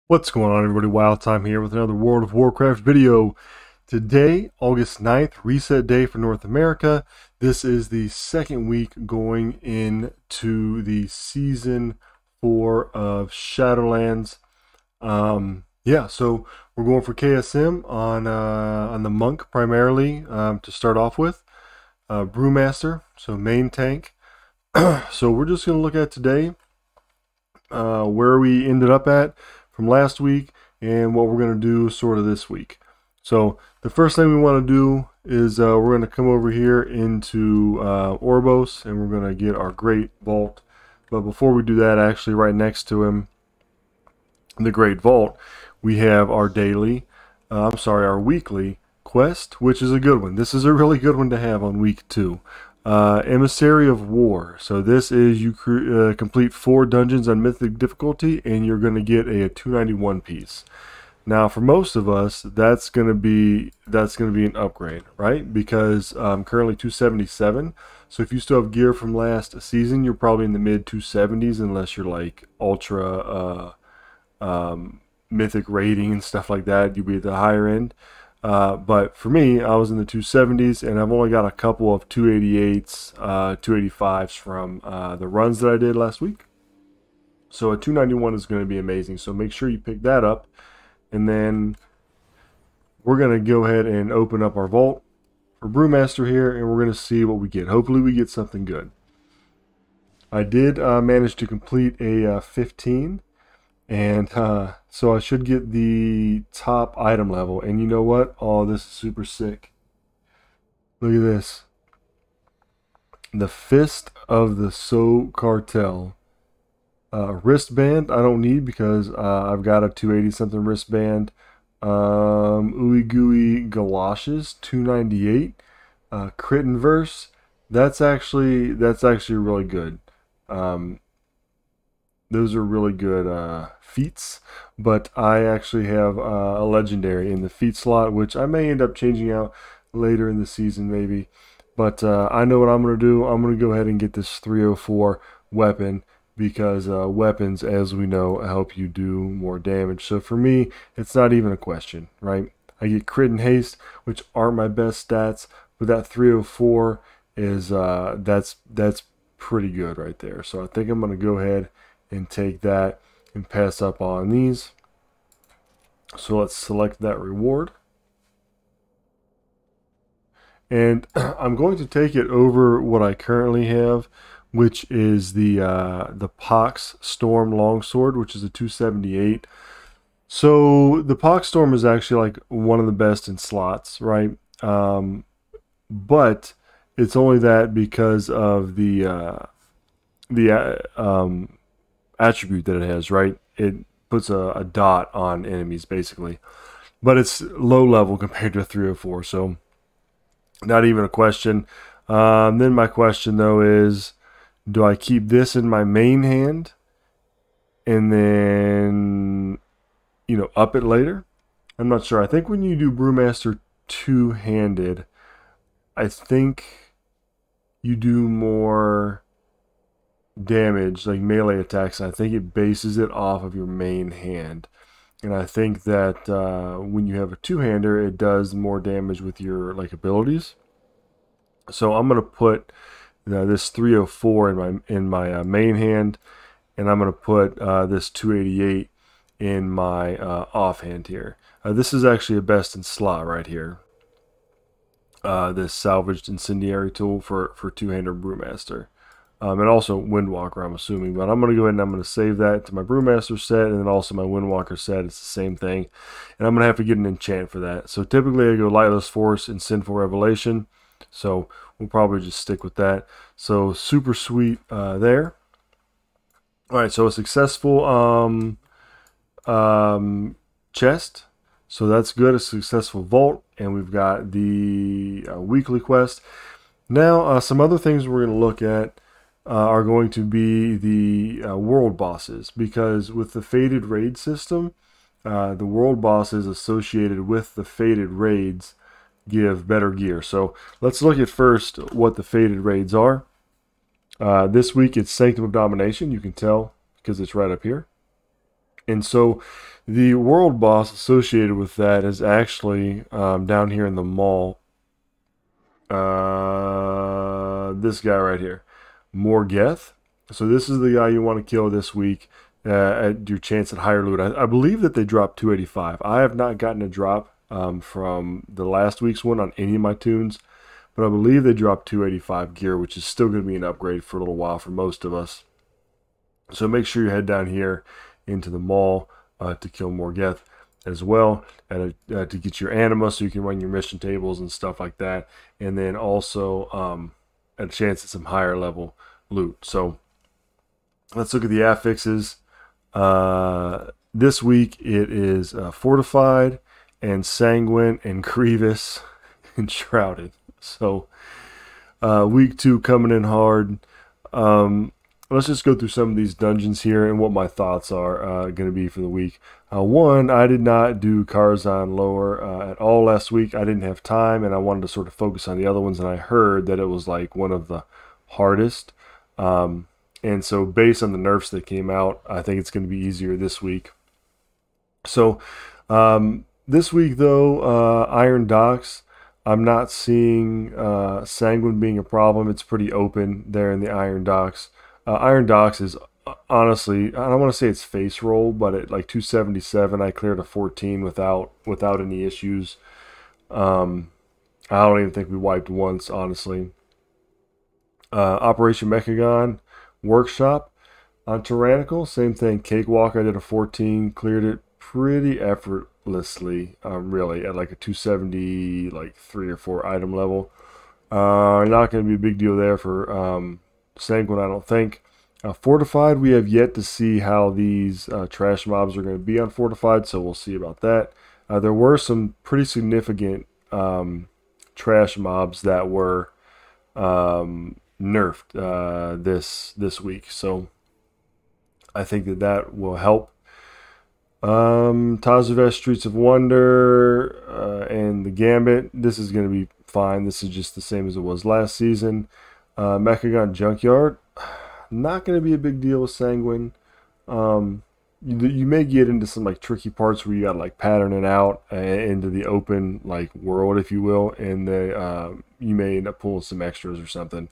What's going on, everybody? Wild Time here with another World of Warcraft video. Today, August 9th, reset day for North America. This is the second week going into the season 4 of Shadowlands. So we're going for KSM on the monk primarily to start off with. Brewmaster, so main tank. So we're just going to look at today where we ended up at from last week and what we're going to do sort of this week. So the first thing we want to do is we're going to come over here into Orbos and we're going to get our Great Vault. But before we do that, actually right next to him, the Great Vault, we have our our weekly quest, which is a good one. This is a really good one to have on week 2. Emissary of War. So this is you complete 4 dungeons on mythic difficulty and you're going to get a 291 piece. Now for most of us that's going to be an upgrade, right? Because currently 277. So if you still have gear from last season, you're probably in the mid 270s unless you're like ultra mythic rating and stuff like that. You'll be at the higher end. But for me, I was in the 270s, and I've only got a couple of 288s, 285s from the runs that I did last week. So a 291 is going to be amazing. So make sure you pick that up. And then we're going to go ahead and open up our vault for Brewmaster here, and we're going to see what we get. Hopefully we get something good. I did manage to complete a 15. And so I should get the top item level. And you know what? Oh, this is super sick. Look at this. The Fist of the So Cartel. Wristband I don't need because I've got a 280 something wristband. Ooey Gooey Galoshes 298. Crit and Verse. That's actually really good. Those are really good feats, but I actually have a legendary in the feat slot, which I may end up changing out later in the season maybe. But I know what I'm going to do. I'm going to go ahead and get this 304 weapon because weapons, as we know, help you do more damage. So for me, it's not even a question, right? I get crit and haste, which aren't my best stats, but that 304 is that's pretty good right there. So I think I'm going to go ahead and take that and pass up on these. So let's select that reward. And I'm going to take it over what I currently have, which is the Pox Storm Longsword, which is a 278. So the Pox Storm is actually like one of the best in slots, right? But it's only that because of the attribute that it has, right? It puts a dot on enemies basically, but it's low level compared to 304, so not even a question. Then my question though is, do I keep this in my main hand and then up it later? I'm not sure. I think when you do Brewmaster two-handed, I think you do more damage, like melee attacks, and I think it bases it off of your main hand. And I think that when you have a two-hander, it does more damage with your abilities. So I'm gonna put this 304 in my main hand, and I'm gonna put this 288 in my offhand here. This is actually a best in slot right here. This salvaged incendiary tool for two-hander Brewmaster. And also Windwalker, I'm assuming. But I'm going to go ahead and I'm going to save that to my Brewmaster set, and then also my Windwalker set. It's the same thing. And I'm going to have to get an enchant for that. So typically I go Lightless Force and Sinful Revelation. So we'll probably just stick with that. So super sweet there. Alright, so a successful chest. So that's good. A successful vault. And we've got the weekly quest. Now some other things we're going to look at are going to be the world bosses, because with the Fated Raid system, the world bosses associated with the Fated Raids give better gear. So let's look at first what the Fated Raids are. This week it's Sanctum of Domination. You can tell because it's right up here. And so The world boss associated with that is actually down here in the mall. This guy right here, Morgeth. So this is the guy you want to kill this week at your chance at higher loot. I believe that they dropped 285. I have not gotten a drop from the last week's one on any of my tunes, but I believe they dropped 285 gear, which is still going to be an upgrade for a little while for most of us. So make sure you head down here into the mall to kill Morgeth as well, to get your anima so you can run your mission tables and stuff like that, and then also a chance at some higher level loot. So let's look at the affixes. This week it is Fortified and Sanguine and Grievous and Shrouded. So week 2 coming in hard. Let's just go through some of these dungeons here and what my thoughts are going to be for the week. One, I did not do Karzhan Lower at all last week. I didn't have time, and I wanted to sort of focus on the other ones, and I heard that it was like one of the hardest. And so based on the nerfs that came out, I think it's going to be easier this week. So this week, though, Iron Docks, I'm not seeing Sanguine being a problem. It's pretty open there in the Iron Docks. Iron Docks is honestly, I don't want to say it's face roll, but at like 277, I cleared a 14 without any issues. I don't even think we wiped once, honestly. Operation Mechagon Workshop on Tyrannical, same thing. Cakewalk, I did a 14, cleared it pretty effortlessly, really, at like a 270, like 3 or 4 item level. Not going to be a big deal there for Sanguine, I don't think. Fortified, we have yet to see how these trash mobs are going to be on Fortified, so we'll see about that. There were some pretty significant trash mobs that were nerfed this week, so I think that will help. Tazuvesh Streets of Wonder and the Gambit, this is going to be fine. This is just the same as it was last season. Mechagon Junkyard, not going to be a big deal with Sanguine. You may get into some like tricky parts where you got to like pattern it out into the open like world, if you will, and you may end up pulling some extras or something.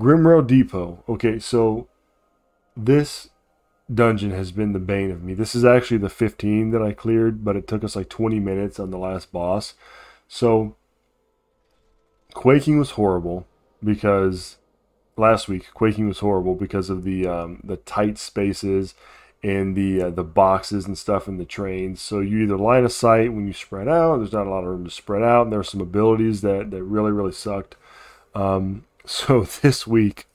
Grimrail Depot. Okay, so this dungeon has been the bane of me. This is actually the 15 that I cleared, but it took us like 20 minutes on the last boss. So Quaking was horrible because last week Quaking was horrible because of the tight spaces and the boxes and stuff in the trains. So you either line of sight when you spread out. There's not a lot of room to spread out, and there are some abilities that really sucked. So this week,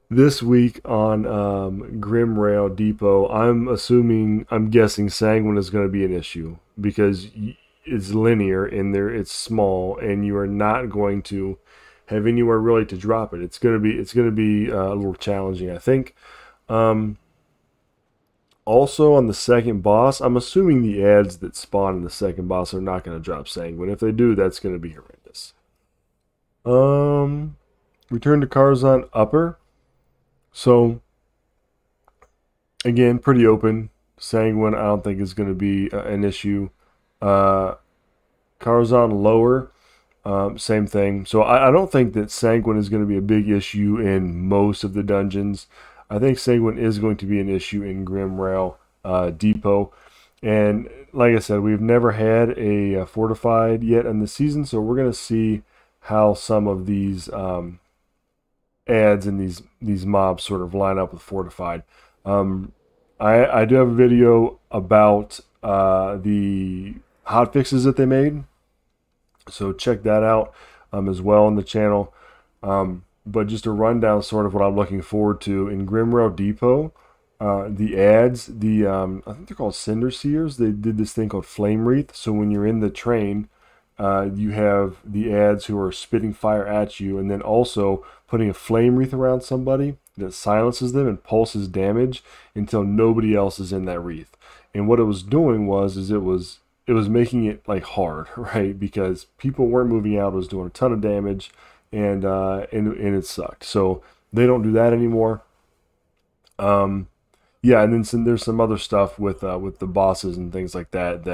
this week on Grimrail Depot, I'm guessing Sanguine is going to be an issue because it's linear and it's small, and you are not going to have anywhere really to drop it. It's going to be a little challenging, I think. Also on the second boss, I'm assuming the ads that spawn in the second boss are not going to drop Sanguine. If they do, that's going to be horrendous. Return to Karzhan Upper. So again, pretty open. Sanguine, I don't think is going to be an issue. Karzhan Lower, same thing. So I don't think that Sanguine is going to be a big issue in most of the dungeons. I think Sanguine is going to be an issue in Grimrail Depot. And like I said, we've never had a Fortified yet in the season, so we're going to see how some of these ads and these mobs sort of line up with Fortified. I do have a video about the hotfixes that they made, so check that out as well on the channel. But just a rundown, sort of what I'm looking forward to in Grimrail Depot. The ads, I think they're called Cinder Seers. They did this thing called Flame Wreath. So when you're in the train, you have the ads who are spitting fire at you, and then also putting a flame wreath around somebody that silences them and pulses damage until nobody else is in that wreath. And what it was doing was it was making it like hard, right? Because people weren't moving out. It was doing a ton of damage, and it sucked. So they don't do that anymore. You Yeah, and then there's some other stuff with the bosses and things like that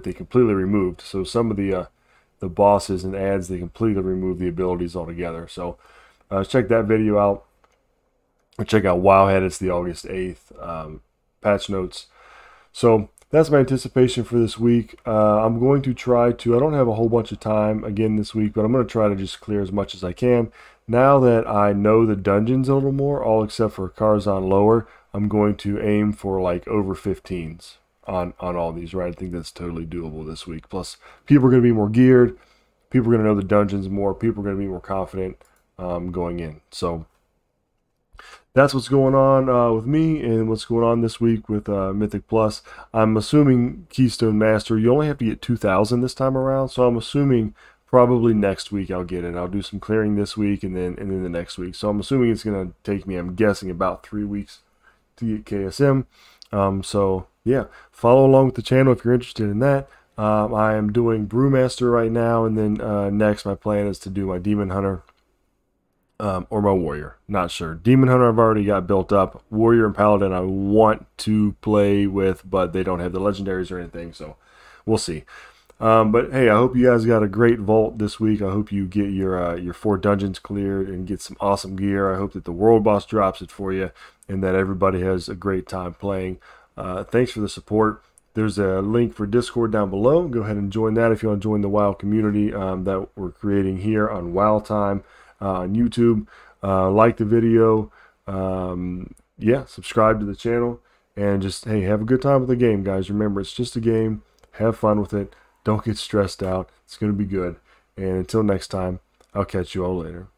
they completely removed. So some of the bosses and ads, they completely removed the abilities altogether. So check that video out. Or check out Wowhead. It's the August 8th patch notes. So that's my anticipation for this week. I'm going to try to, I don't have a whole bunch of time again this week, but I'm going to try to just clear as much as I can. Now that I know the dungeons a little more, all except for Karzhan Lower, I'm going to aim for like over 15s on all these, right? I think that's totally doable this week. Plus, people are going to be more geared. People are going to know the dungeons more. People are going to be more confident going in. So that's what's going on with me and what's going on this week with Mythic Plus. I'm assuming Keystone Master, you only have to get 2,000 this time around, so I'm assuming probably next week I'll get it. I'll do some clearing this week and then the next week. So I'm assuming it's going to take me, I'm guessing, about 3 weeks to get KSM. So yeah, follow along with the channel if you're interested in that. I am doing Brewmaster right now, and then next my plan is to do my Demon Hunter. Or my Warrior, not sure. Demon Hunter I've already got built up. Warrior and Paladin I want to play with, but they don't have the legendaries or anything, so we'll see. But hey, I hope you guys got a great vault this week. I hope you get your 4 dungeons cleared and get some awesome gear. I hope that the world boss drops it for you and that everybody has a great time playing. Thanks for the support. There's a link for Discord down below. Go ahead and join that if you want to join the WoW community that we're creating here on WoW Time. On YouTube. Like the video, yeah, subscribe to the channel, and just, hey, have a good time with the game, guys. Remember, it's just a game. Have fun with it. Don't get stressed out. It's going to be good. And until next time, I'll catch you all later.